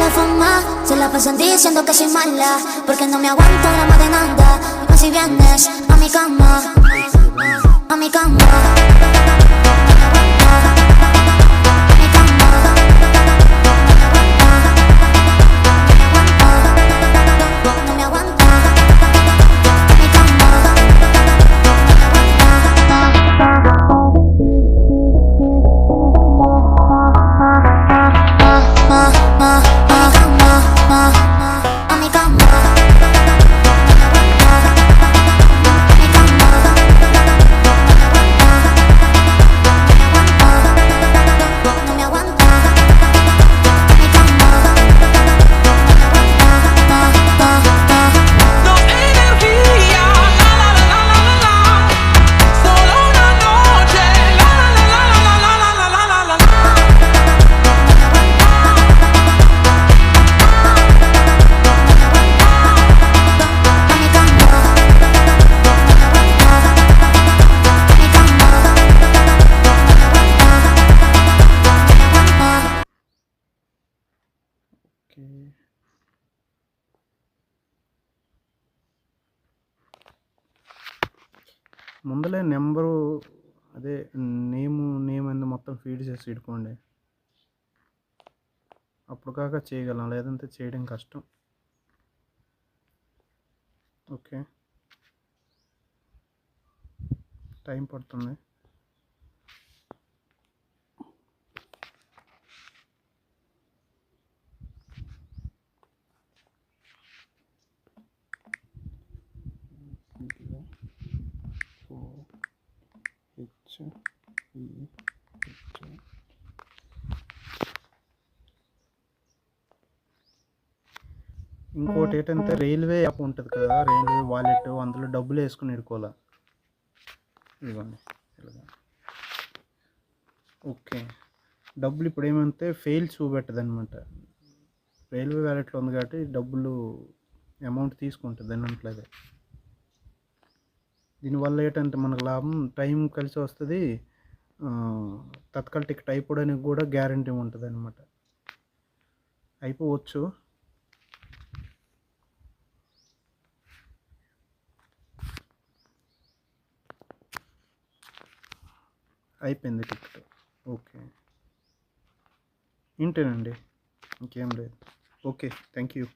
de fumar, se la pasan diciendo que soy mala, porque no me aguanto la más de nada. Y más si vienes a mi cama, a mi cama. ముందలే number అదే name అనేది మొత్తం feed చేసి ఇడుకోండి, అప్పుడు కాక చేయగలం, లేదంటే చేయడం కష్టం. ఓకే, టైం పడుతుంది. ఇంకోటి ఏంటంటే రైల్వే యాప్ ఉంటుంది కదా, రైల్వే వాలెట్, అందులో డబ్బులు వేసుకుని ఇడుకోవాలి. ఇదిగోండి ఇలాగా. ఓకే, డబ్బులు ఇప్పుడు ఏమంటే ఫెయిల్ చూపెట్టదు అనమాట. రైల్వే వ్యాలెట్లో ఉంది కాబట్టి డబ్బులు అమౌంట్ తీసుకుంటుంది అన్నట్లేదు. దీనివల్ల ఏంటంటే మనకు లాభం, టైం కలిసి వస్తుంది, తత్కాల్ టికెట్ అయిపోవడానికి కూడా గ్యారంటీ ఉంటుంది అనమాట. అయిపోవచ్చు. అయిపోయింది టికెట్. ఓకే, ఇంతేనండి, ఇంకేం లేదు. Okay, thank you.